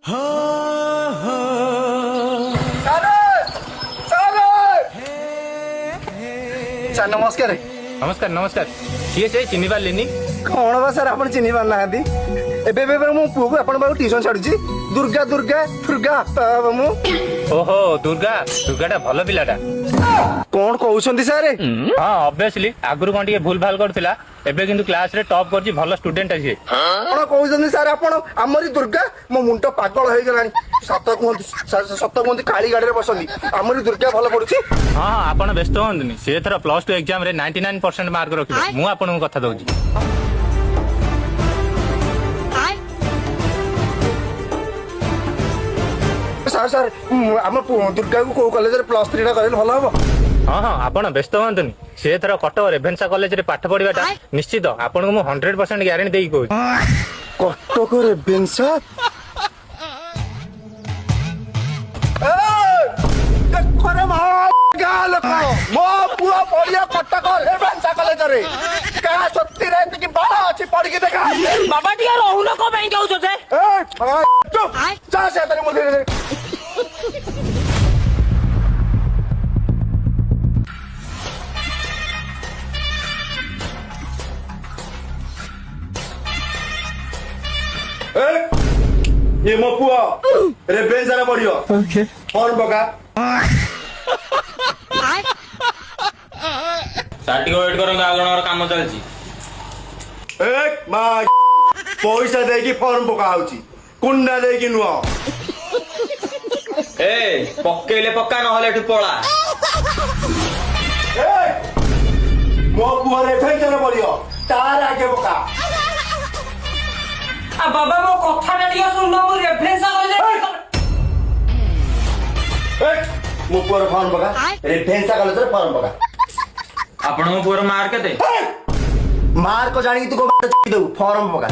Sir ନମସ୍କାର। ନମସ୍କାର ନମସ୍କାର। କିଏ ସେ ଚିହ୍ନି ପାରିଲିନି? କଣ ବା ସାର୍ ଆପଣ ଚିହ୍ନି ପାରୁନାହାନ୍ତି? ଏବେ ଏବେ ମୋ ପୁଅକୁ ଆପଣଙ୍କ ପାଖକୁ ଟ୍ୟୁସନ ଛାଡୁଛି। ଦୁର୍ଗା ଦୁର୍ଗା ଦୁର୍ଗା ମୁଁ। ଓହୋ ଦୁର୍ଗା ଦୁର୍ଗାଟା ଭଲ ପିଲାଟା। କଣ କହୁଛନ୍ତି ସାର୍? ହଁ ଅବଭିୟସଲି ଆଗରୁ କଣ ଟିକେ ଭୁଲ ଭାଲ କରୁଥିଲା, ଏବେ କିନ୍ତୁ କ୍ଲାସରେ ଟପ୍ କରୁଛି, ଭଲ ଷ୍ଟୁଡେଣ୍ଟ ଅଛି। କଣ କହୁଛନ୍ତି ସାର୍ ଆପଣ? ଆମରି ଦୁର୍ଗା? ମୋ ମୁଣ୍ଡ ପାଗଳ ହେଇଗଲାଣି। ସତ କୁହନ୍ତି କାଳି ଗାଡିରେ ବସନ୍ତି। ଆମରି ଦୁର୍ଗା ଭଲ ପଡୁଛି। ହଁ ହଁ ଆପଣ ବ୍ୟସ୍ତ ହୁଅନ୍ତୁନି, ସେ ଏଥର +2 ଏକ୍ଜାମରେ 99% ମାର୍କ ରଖିବ। ମୁଁ ଆପଣଙ୍କୁ କଥା ଦଉଛି। ସାର୍ ସାର୍ ଆମ ଦୁର୍ଗାକୁ କୋଉ କଲେଜରେ +3 ଟା କରେଇଲେ ଭଲ ହବ? ହଁ ହଁ ଆପଣ ବ୍ୟସ୍ତ ହୁଅନ୍ତୁନି, ସେ ଏଥର କଟକ ରେଭେନ୍ସା କଲେଜରେ ପାଠ ପଢିବାଟା ନିଶ୍ଚିତ। ଆପଣଙ୍କୁ ମୁଁ 100% ଗ୍ୟାରେଣ୍ଟି ଦେଇକି କହୁଛି। କଟକ ରେଭେନ୍ସା? ମୋ ପୁଅ ପଢିବ କଟକ ରେଭେନ୍ସା କଲେଜରେ। କାହା ସତୀରେ ଏତିକି ବଳ ଅଛି ପଢିକି ଦେଖା। ବାବା ଟିକେ ରହୁନ କଣ ପାଇଁ ଯାଉଛ ଯେ? ଯା ସେ ହାତରେ ମୁଁ ଧୀରେ ଧୀରେ। ये ମୋ ପୁଅ ରେଭେନ୍ସାରେ ପଢିବ। ଫର୍ମ ପକା। ସାର୍ ଟିକେ ୱେଟ୍ କରନ୍ତୁ, ଆଉ ଜଣଙ୍କର କାମ ଚାଲିଛି। ପଇସା ଦେଇକି ଫର୍ମ ପକା ହଉଛି, କୁଣ୍ଡା ଦେଇକି ନୁହଁ। ଏ ପକେଇଲେ ପକା, ନହେଲେ ଏଠୁ ପଳା। ମୋ ପୁଅ ରେଭେନ୍ସାରେ ପଢିବ, ତାର ଆଗେ ପକା। ବାବା ମୋ କଥାଟା ଟିକେ ଶୁଣ, ମୁଁ ରେଭେନ୍ସା କଲେଜ। ମୋ ପୁଅର ଫର୍ମ ପକା, ରେଭେନ୍ସା କଲେଜରେ ଫର୍ମ ପକା। ଆପଣଙ୍କ ପୁଅର ମାର୍କ କେତେ? ମାର୍କ ଜାଣିକି ତୁ କଣ ଦବୁ? ଫର୍ମ ପକା।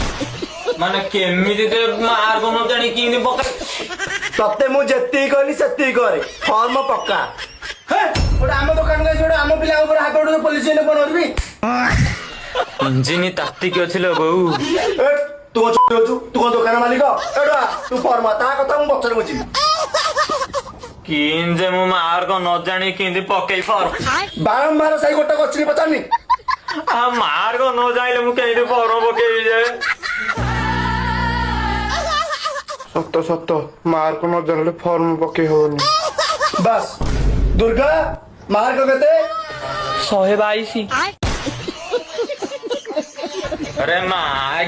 ମାନେ କେମିତି ମାର୍କ ନ ଜାଣି କେମିତି ପକା? ତତେ ମୁଁ ଯେତିକି କହିଲି ସେତିକି କରେ, ଫର୍ମ ପକା। ଗୋଟେ ଆମ ଦୋକାନ ଗୋଟେ ଆମ ପିଲାଙ୍କ ଉପରେ ହାତ ଉଠେଇ ପୋଲିସ କଣ କରିବି? ଇଞ୍ଜିନ ତାତିକି ଅଛି ଲୋ ବୋଉ। ତୁ ତୁ କଣ ଦୋକାନ ମାଲିକ? ଏଇଟା ତୁ ଫର୍ମ, ତା କଥା ମୁଁ ପଛରେ ବୁଝିବି। କିନ୍ତି ଯେ ମୁଁ ମାର୍କ ନ ଜାଣି କେମିତି ପକେଇ ଫର୍ମ? ବାରମ୍ବାର ସେଇ ଗୋଟେ କୋଶ୍ଚିନ୍ ପଚାରନି? ମାର୍କ ନ ଜାଣିଲେ ମୁଁ କେମିତି ଫର୍ମ ପକେଇବି ଯେ? ସତ ସତ ମାର୍କ ନ ଜାଣିଲେ ଫର୍ମ ପକେଇ ହବନି। ବାସ୍ ଦୁର୍ଗା, ମାର୍କ କେତେ? 122। अरे माँ